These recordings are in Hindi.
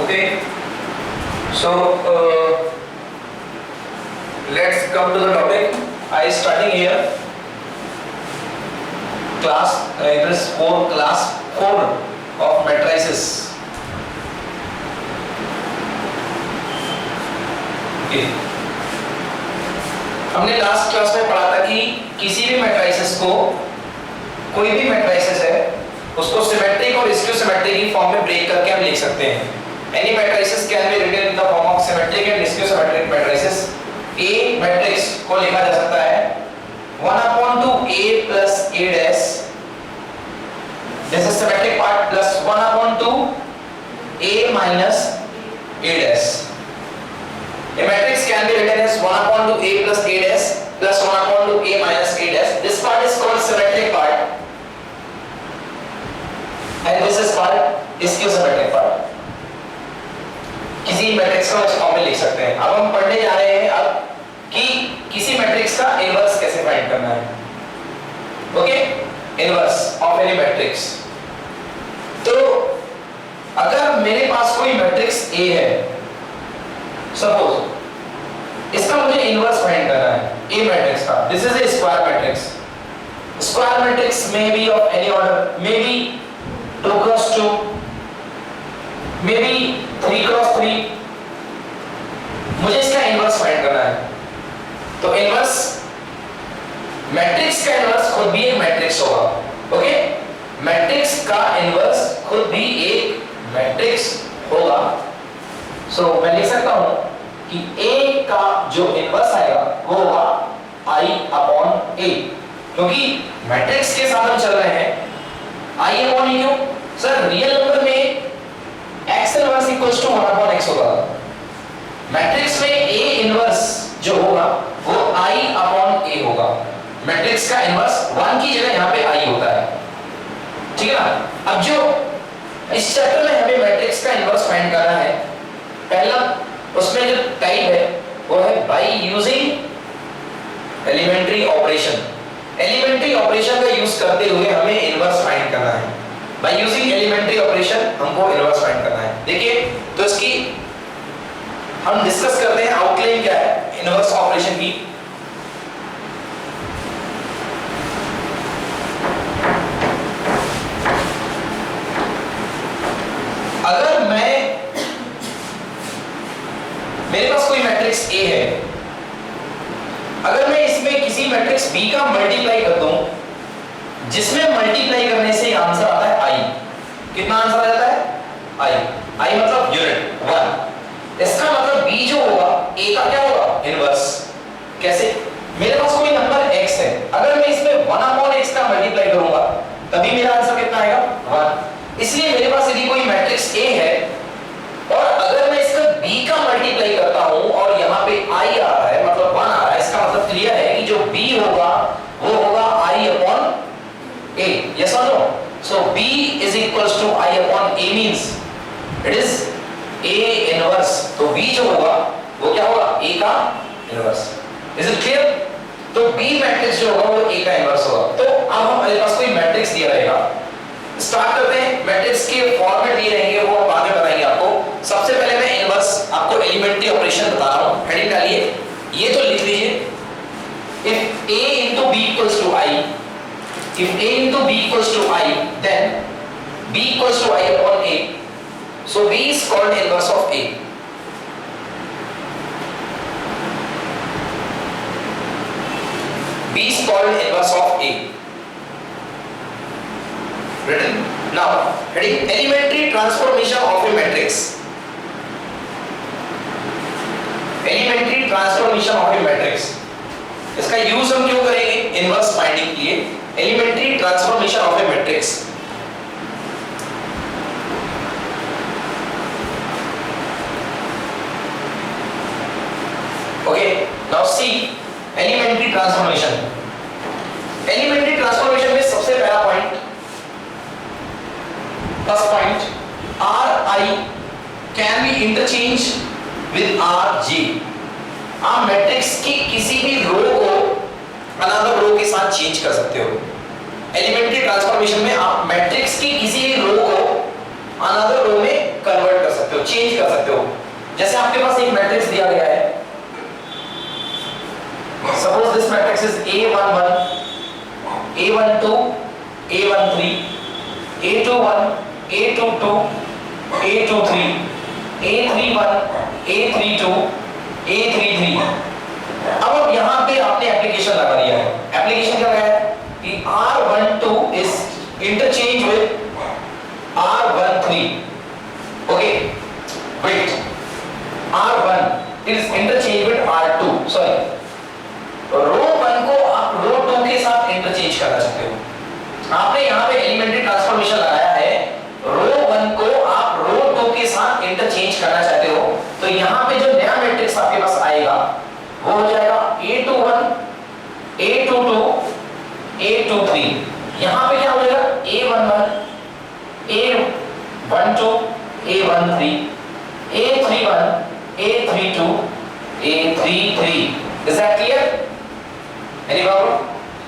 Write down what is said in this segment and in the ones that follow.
Okay, so let's come to the topic. I starting here. It is for class 4 of matrices. Okay. हमने लास्ट क्लास में पढ़ा था कि किसी भी मैट्रिसेस को, कोई भी मैट्रिसेस है उसको सिमेट्रिक और स्क्यू सिमेट्रिक की फॉर्म में ब्रेक करके हम लिख सकते हैं. Any matrices can be written in the form of symmetric and skew-symmetric matrices. A matrix को लिखा जा सकता है 1/2 A plus A dash. This is symmetric part plus 1/2 A minus A dash. A matrix can be written as 1/2 A plus A dash plus 1/2 A minus A dash. This part is called symmetric part, and this is called skew-symmetric part. किसी मैट्रिक्स का इस फॉर्म में लिख सकते हैं. अब हम पढ़ने जा रहे हैं अब कि किसी मैट्रिक्स का इनवर्स कैसे फाइंड करना है. Okay, inverse of any matrix. तो अगर मेरे पास कोई मैट्रिक्स ए है, सपोज इसका मुझे इनवर्स फाइंड करना है ए मैट्रिक्स का. This is a square matrix. Square matrix may be of any order, may be 2x2, maybe 3x3. मुझे इसका इनवर्स फाइंड करना है. तो इनवर्स मैट्रिक्स का इनवर्स खुद भी एक मैट्रिक्स होगा. ओके, मैट्रिक्स का इनवर्स खुद भी एक मैट्रिक्स होगा. सो मैं लिख सकता हूं कि A का जो इनवर्स आएगा वो होगा I/A, क्योंकि मैट्रिक्स के साथ हम चल रहे हैं. I/A क्यों सर? रियल नंबर में x inverse equals to 1/x होगा. मैट्रिक्स में A इनवर्स जो होगा वो I/A होगा. मैट्रिक्स का इनवर्स 1 की जगह यहाँ पे I होता है. ठीक है ना? अब जो इस चैप्टर में हमें मैट्रिक्स का इनवर्स फाइंड करना है, पहला उसमें जो टाइप है वो है by using elementary operation. Elementary operation का यूज करते हुए हमें इनवर्स फाइंड करना है. बाय यूजिंग एलिमेंट्री ऑपरेशन हमको इनवर्स फाइंड करना है. देखिए, तो इसकी हम डिस्कस करते हैं आउटलाइन क्या है इनवर्स ऑपरेशन की. अगर मेरे पास कोई मैट्रिक्स A है, अगर मैं इसमें किसी मैट्रिक्स B का मल्टीप्लाई कर दूं, जिसमें मल्टीप्लाई करने से आंसर आता है I. कितना आंसर आ जाता है? I मतलब यूनिट 1. इसका मतलब B जो होगा A का क्या होगा? इनवर्स. कैसे? मेरे पास कोई नंबर x है, अगर मैं इसमें 1/x का मल्टीप्लाई करूंगा तभी मेरा आंसर कितना आएगा? 1. इसलिए मेरे पास यदि कोई मैट्रिक्स A है और अगर मैं इसका B का मल्टीप्लाई करता हूं और यहाँ पे I आ रहा है, मतलब 1 आ रहा है, इसका मतलब क्लियर है कि जो B होगा वो होगा I/A. Yes or no? So B is equals to I/A means it is A inverse. तो B जो होगा वो क्या होगा? A का इनवर्स. Is it clear? तो B मैट्रिक्स जो होगा वो A का इनवर्स होगा. तो अब हमारे पास कोई मैट्रिक्स दिया रहेगा. स्टार्ट करते हैं. मैट्रिक्स के फॉर्मेट दिए रहेंगे वो बाद में बताएंगे आपको. सबसे पहले मैं इनवर्स आपको एलिमेंट्री ऑपरेशन बता रहा हूं. हेडिंग डालिए, ये तो लिख लीजिए. If A into B equals to I, if A into B equals to I, then B equals to I/A. So B is called inverse of A. B is called inverse of A. Written. Now, heading elementary transformation of a matrix. Elementary transformation of a matrix. इसका यूज हम क्यों करेंगे? इनवर्स फाइंडिंग के लिए. Elementary transformation of a matrix. Okay, now see elementary transformation. Elementary transformation में सबसे पहला point, first point, Ri can be interchange with Rj. आप मैट्रिक्स की किसी भी रो को अनदर रो के साथ चेंज कर सकते हो. एलिमेंट्री ट्रांसफॉर्मेशन में आप मैट्रिक्स की किसी भी रो को अनदर रो में कन्वर्ट कर सकते हो, चेंज कर सकते हो। जैसे आपके पास एक मैट्रिक्स दिया गया है, suppose this matrix is A11, A12, A13, A21, A22, A23, A31, A32, A33। अब यहां पे आपने एप्लीकेशन लगा दिया है। एप्लीकेशन क्या है कि R12 is interchange with R13। Okay wait, R1 is interchange with R2, sorry row 1 को आप रो 2 के साथ इंटरचेंज करना चाहते हो। आपने यहां पे एलिमेंट्री ट्रांसफॉर्मेशन लगाया है, रो 1 को आप रो 2 के साथ इंटरचेंज करना चाहते हो, तो यहां पे जो नया मैट्रिक्स आपके पास आएगा वो हो जाएगा A21, A22, A23। यहां पे क्या हो जाएगा A11, A12, A13, A31, A32, A33। Is that clear? Any problem?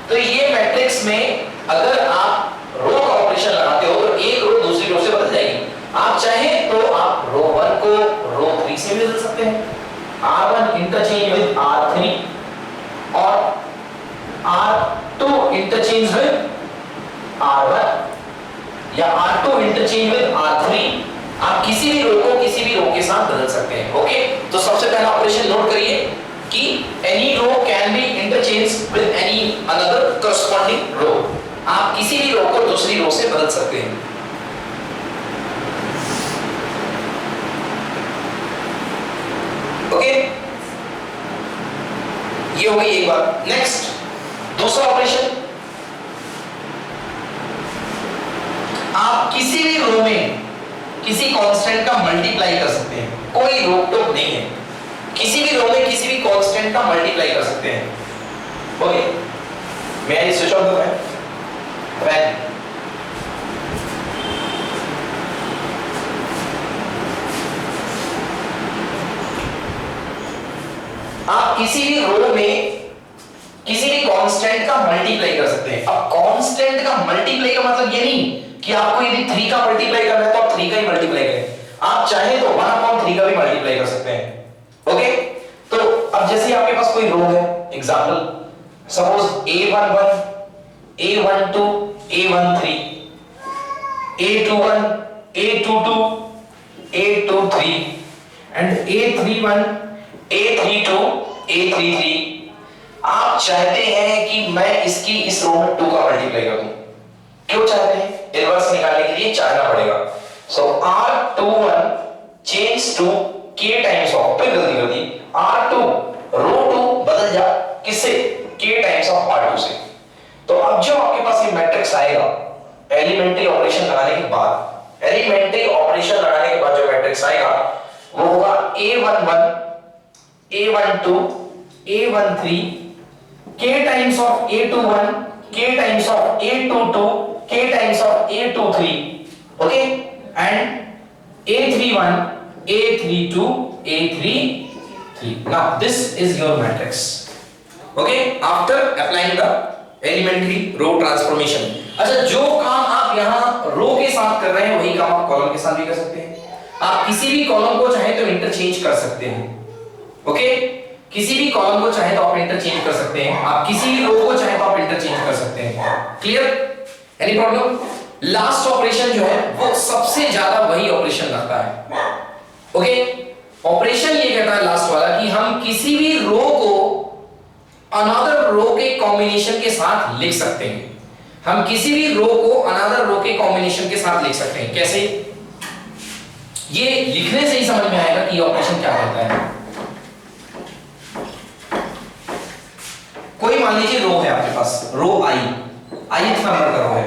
तो ये मैट्रिक्स में अगर आप रो का ऑपरेशन लगाते हो तो एक रो दूसरी रो से बदल जाएगी। आप चाहें तो आप रो 1 को रो 3 से भी बदल सकते हैं। R1 इंटरचेंज विद R3 और R2 इंटरचेंज विद R1 या R2 इंटरचेंज विद R3। आप किसी भी रो को किसी भी रो के साथ बदल सकते हैं। ओके, तो सबसे पहला ऑपरेशन नोट करिए कि any row can be interchanged with any another corresponding row। आप किसी भी रो को दूसरी रो से बदल सकते हैं। ओके, ये हो गई एक बात। नेक्स्ट दूसरा ऑपरेशन, आप किसी भी रो में किसी कांस्टेंट का मल्टीप्लाई कर सकते हैं, कोई रोक टोक नहीं है। किसी भी रो में किसी भी कांस्टेंट का मल्टीप्लाई कर सकते हैं। ओके, मैं I switch off the fan. आप किसी भी रो में किसी भी कांस्टेंट का मल्टीप्लाई कर सकते हैं। अब कांस्टेंट का मल्टीप्लाई का मतलब ये नहीं कि आपको यदि 3 का मल्टीप्लाई करना है तो आप 3 का ही मल्टीप्लाई करें। आप चाहे तो 1/3 का भी मल्टीप्लाई कर सकते हैं। ओके, तो अब जैसे आपके पास कोई रो है, example suppose A11, A12, A13, A21, A22, A23 and A31, A32, A33। आप चाहते हैं कि मैं इसकी इस रो में 2 का मल्टीप्लाई कर दूं। क्यों चाहते हैं? इनवर्स निकालने के लिए चाहना पड़ेगा। So R21 change to K times of, फिर गलती कर दी, R2 रो 2 बदल जा किससे? K टाइम्स ऑफ R2 से। तो अब जो आपके पास ये मैट्रिक्स आएगा एलिमेंट्री ऑपरेशन लगाने के बाद, एलिमेंट्री ऑपरेशन लगाने के बाद जो मैट्रिक्स आएगा वो होगा A11, A12, A13, K times of A21, K times of A22, K times of A23, okay, and A31, A32, A33। Now this is your matrix. Okay, after applying the elementary row transformation। अच्छा, जो काम आप यहाँ रो के साथ कर रहे हैं वही काम आप कॉलम के साथ भी कर सकते हैं। आप किसी भी कॉलम को चाहे तो इंटरचेंज कर सकते हैं। ओके, किसी भी कॉलम को चाहे तो आप इंटरचेंज कर सकते हैं, आप किसी भी रो को चाहे तो आप इंटरचेंज कर सकते हैं। Clear? Any problem? Last operation जो है वो सबसे ज्यादा वही ऑपरेशन लगता है। ओके, ऑपरेशन ये कहता है लास्ट वाला कि हम किसी भी रो को अनदर रो के कॉम्बिनेशन के साथ लिख सकते हैं। हम किसी भी रो को अनदर रो के कॉम्बिनेशन के साथ लिख सकते हैं। कैसे? ये लिखने से ही समझ में आएगा कि ये ऑपरेशन क्या करता है। कोई मान लीजिए रो है आपके पास, रो ith नंबर का रो है,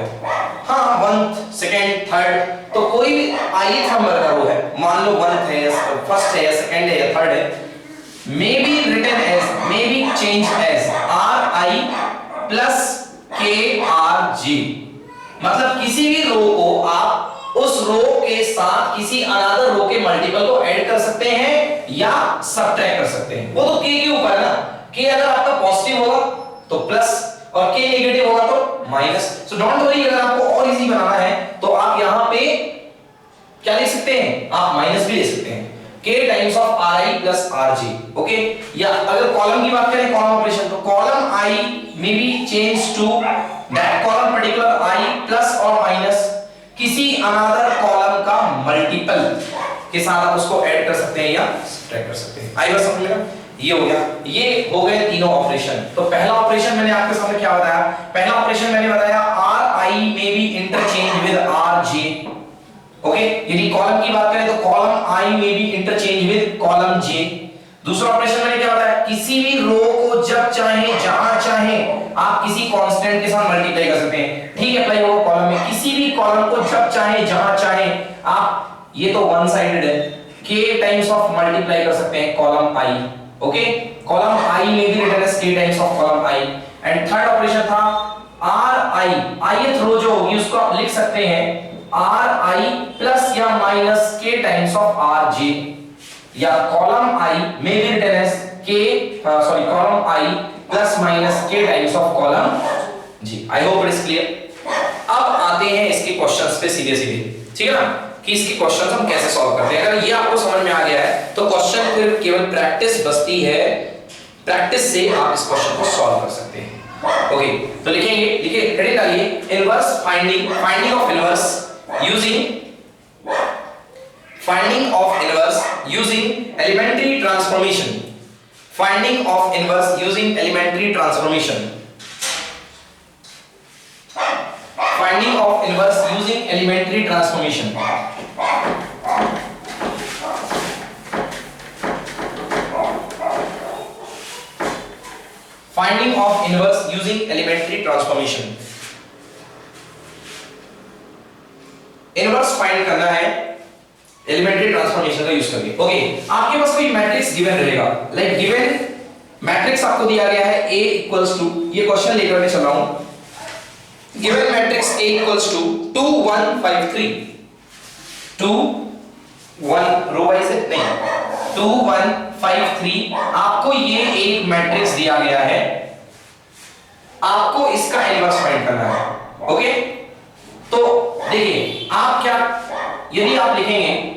हाँ 1th, 2nd, 3rd, तो कोई भी ith नंबर का रो है, मान लो 1th है, फर्स्ट है, 2nd है या 3rd है, may be written as, may be change as ri plus krg। मतलब किसी भी रो को आप उस रो के साथ किसी अनदर रो के मल्टीपल को ऐड कर सकते हैं या सबट्रैक्ट कर सकते हैं। वो तो k के ऊपर है ना, k अगर आपका पॉजिटिव होगा तो प्लस और k नेगेटिव होगा तो माइनस। सो डोंट वरी, अगर आपको और इजी बनाना है तो आप यहां पे क्या लिख सकते हैं आप, माइनस भी ले सकते हैं, k times of ri plus rj। Okay, या अगर कॉलम की बात करें, कॉलम ऑपरेशन, तो कॉलम i में be change to that column particular i plus और माइनस किसी अनदर कॉलम का मल्टीपल के साथ आप उसको ऐड कर सकते हैं या सब्ट्रैक्ट कर सकते हैं। आई बात समझ में? ये हो गया, ये हो गए तीनों ऑपरेशन। तो पहला ऑपरेशन मैंने आपके सामने क्या बताया, पहला ऑपरेशन मैंने बताया ri में B interchange with rj। Okay, यदि कॉलम की बात करें तो कॉलम i में भी इंटरचेंज विद कॉलम j। दूसरा ऑपरेशन मैंने क्या बताया, किसी भी रो को जब चाहे जहां चाहे आप किसी कांस्टेंट के साथ मल्टीप्लाई कर सकते हैं। ठीक है, अप्लाई होगा कॉलम में, किसी भी कॉलम को जब चाहे जहां चाहे आप, ये तो वन साइडेड है, k टाइम्स ऑफ मल्टीप्लाई कर सकते हैं column i। Okay, column i में भी return as k times of column i। And third operation था ri, ith रो जो होगी उसको आप लिख सकते हैं ri प्लस या minus k times of rj, या कॉलम i में भी return as column i plus minus k times of column g। I hope it is clear. अब आते हैं इसके क्वेश्चंस पे सीधे सीधे, ठीक है ना, कि इसके क्वेश्चंस हम कैसे सॉल्व करते हैं। अगर ये आपको समझ में आ गया है तो क्वेश्चन फिर केवल प्रैक्टिस बचती है, प्रैक्टिस से आप इस क्वेश्चन को सॉल्व कर सकते हैं। ओके, तो लिखेंगे, लिखिए, हेडिंग डालिए, inverse finding of inverse using elementary transformation, finding of inverse using elementary transformation, finding of inverse using elementary transformation. Finding of inverse using elementary transformation. Inverse find करना है एलिमेंट्री ट्रांसफॉर्मेशन का यूज करके। ओके, आपके पास कोई मैट्रिक्स गिवन रहेगा, लाइक गिवन मैट्रिक्स आपको दिया गया है a इक्वल्स टू, ये क्वेश्चन लेकर मैं चल रहा हूं, given matrix a equals to 2 1 5 3, 2 1 row wise है नहीं, 2 1 5 3, आपको ये एक मैट्रिक्स दिया गया है, आपको इसका इनवर्स फाइंड करना है। ओके, तो देखिए आप क्या, यदि आप लिखेंगे,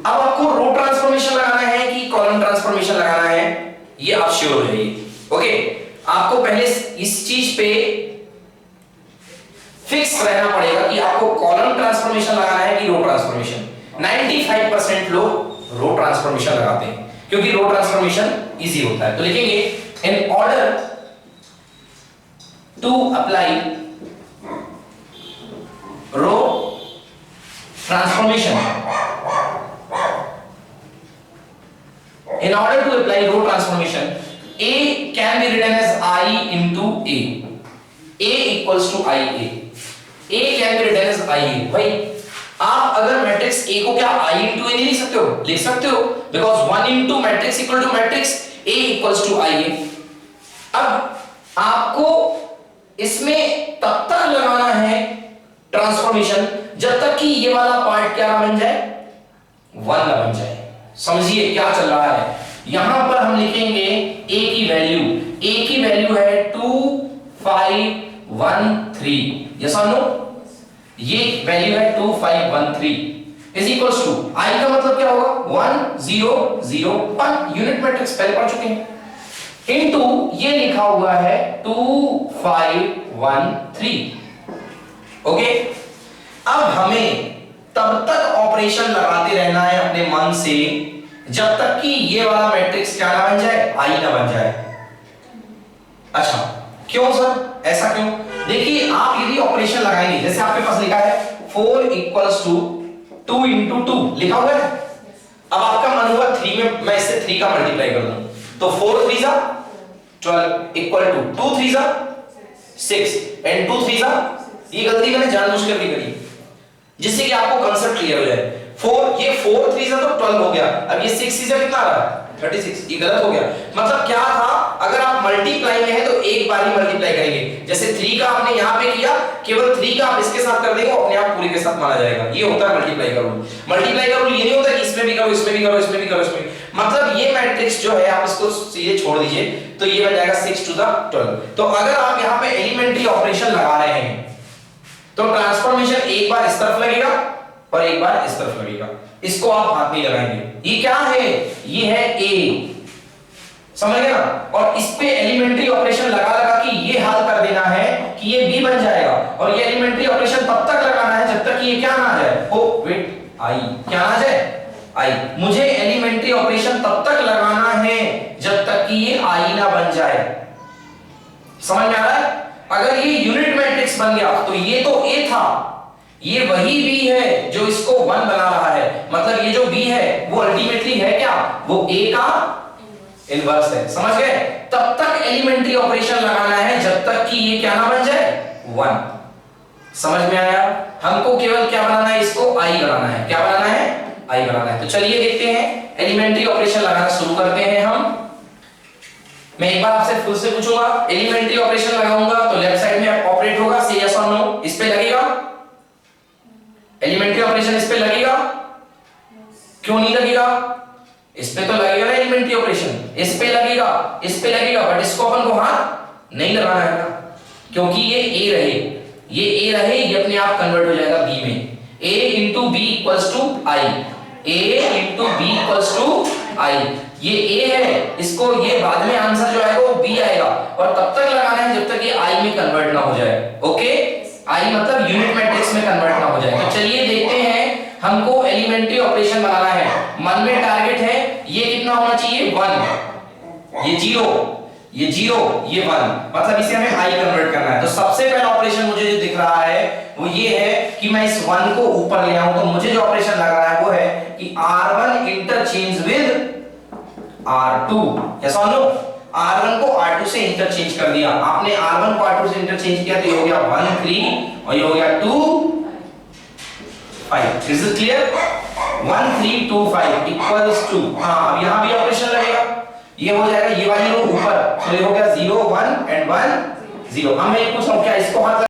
अब आपको रो ट्रांसफॉर्मेशन लगाना है कि कॉलम ट्रांसफॉर्मेशन लगाना है, ये आप श्योर हो जाइए। ओके, आपको पहले इस चीज पे फिक्स रहना पड़ेगा कि आपको कॉलम ट्रांसफॉर्मेशन लगाना है कि रो ट्रांसफॉर्मेशन। 95% लोग रो ट्रांसफॉर्मेशन लगाते हैं क्योंकि रो ट्रांसफॉर्मेशन इजी होता है। तो लिखेंगे, in order to apply row transformation, in order to apply row transformation, a can be written as I into a equals to ia, a can be written as ia। भाई आप अगर मैट्रिक्स a को क्या i into a नहीं लिख सकते हो, लिख सकते हो, because 1 into matrix equal to matrix a equals to ia। अब आपको इसमें तब तक लगाना है ट्रांसफॉर्मेशन जब तक कि ये वाला पार्ट क्या ना बन जाए, 1 ना बन जाए। समझिए क्या चल रहा है, यहां पर हम लिखेंगे a की वैल्यू है 2 5 1 3, यस और नो, ये वैल्यू है 2 5 1 3 इज इक्वल्स टू i का मतलब क्या होगा 1 0 0 1, यूनिट मैट्रिक्स पहले पढ़ चुके हैं, इनटू ये लिखा हुआ है 2 5 1 3। ओके, अब हमें तब तक ऑपरेशन लगाते रहना है अपने मन से जब तक कि ये वाला मैट्रिक्स क्या ना बन जाए, आई ना बन जाए। अच्छा, क्यों सर, ऐसा क्यों? देखिए आप यदि ऑपरेशन लगाएंगे, जैसे आपके पास लिखा है 4 इक्वल्स टू 2 इंटू 2 लिखा हुआ है, अब आपका मन हुआ 3 में मैं इससे 3 का मल्टीप्लाई कर दूं, तो 4 3 जा 12 इक्वल टू 2 3 जा 6 एंड 2 3 जा, ये गलती मैंने जानबूझकर भी करी जिससे कि आपको कांसेप्ट क्लियर हो जाए। 4 ये 4 3 से तो 12 हो गया, अब ये 6 से कितना आ रहा है 36, ये गलत हो गया। मतलब क्या था, अगर आप मल्टीप्लाई में है तो एक बार ही मल्टीप्लाई करेंगे, जैसे 3 का आपने यहां पे किया, केवल 3 का आप इसके साथ कर देंगे, अपने आप पूरे के साथ माना जाएगा। ये होता है मल्टीप्लाई का रूल। मल्टीप्लाई का रूल ये नहीं होता कि इसमें भी करो, इसमें भी करो, इसमें भी करो, इसमें भी। मतलब ये मैट्रिक्स जो है आप इसको सीधे छोड़ दीजिए तो ये बन जाएगा 6 टू द 12। तो अगर आप यहां पे एलिमेंट्री ऑपरेशन लगा रहे हैं तो ट्रांसफॉर्मेशन एक बार इस तरफ लगेगा और एक बार इस तरफ लगेगा, इसको आप हाथ नहीं लगाएंगे। ये क्या है, ये है ए, समझ गए ना। और इस पे एलिमेंट्री ऑपरेशन लगा लगा कि ये हाल कर देना है कि ये बी बन जाएगा, और ये एलिमेंट्री ऑपरेशन तब तक लगाना है जब तक ये क्या ना आ जाए, ओ वेट आई, क्या ना आ जाए आई। मुझे एलिमेंट्री ऑपरेशन तब तक लगाना है जब तक कि ये आई ना बन जाए, समझ में आ रहा है। अगर ये यूनिट मैट्रिक्स बन गया तो ये तो ए था, ये वही बी है जो इसको 1 बना रहा है, मतलब ये जो बी है वो अल्टीमेटली है क्या, वो ए का इनवर्स है, समझ गए। तब तक एलिमेंट्री ऑपरेशन लगाना है जब तक कि ये क्या ना बन जाए 1, समझ में आया। हमको केवल क्या बनाना है, इसको आई बनाना है, क्या बनाना है, आई बनाना है। तो चलिए देखते हैं, एलिमेंट्री ऑपरेशन लगाना शुरू करते हैं हम। मैं एक बार आपसे फिर से पूछूंगा, एलिमेंट्री ऑपरेशन लगाऊंगा तो लेफ्ट साइड में ऑपरेट होगा, से यस और नो, इस पे लगेगा एलिमेंट्री ऑपरेशन, इस पे लगेगा, क्यों नहीं लगेगा, इस पे तो लगेगा ना एलिमेंट्री ऑपरेशन, इस पे लगेगा, इस पे लगेगा, बट इसको अपन को हाथ नहीं लगाना है ना, क्योंकि ये ए रहे, ये ए रहे, ये अपने आप कन्वर्ट हो जाएगा बी में। a into B equals to I, a into B equals to I, ये a है, इसको ये बाद में आंसर जो आएगा वो b आएगा, और तब तक लगाना है जब तक ये i में कन्वर्ट ना हो जाए, ओके। i मतलब यूनिट मैट्रिक्स में कन्वर्ट ना हो जाए। तो चलिए देखते हैं, हमको एलिमेंट्री ऑपरेशन बनाना है, मन में टारगेट है ये कितना होना चाहिए 1, ये 0, ये 0, ये 1, मतलब इसे हमें i कन्वर्ट करना है। तो सबसे पहला ऑपरेशन मुझे जो दिख रहा है वो ये है कि मैं इस 1 को ऊपर ले आऊं, तो मुझे जो ऑपरेशन लग रहा है वो है कि r1 interchange with r2, yes और नो। r1 को r2 से इंटरचेंज कर दिया आपने, r1 को r2 से इंटरचेंज किया तो ये हो गया 1 3 और ये हो गया 2 5। Is it clear, 1 3 2 5 equals to, हां अब यहां भी ऑपरेशन लगेगा, ये हो जाएगा ये वाली रो ऊपर, तो ये हो गया 0 1 एंड 1 0। अब मैं ये पूछ रहा हूं क्या इसको हाथ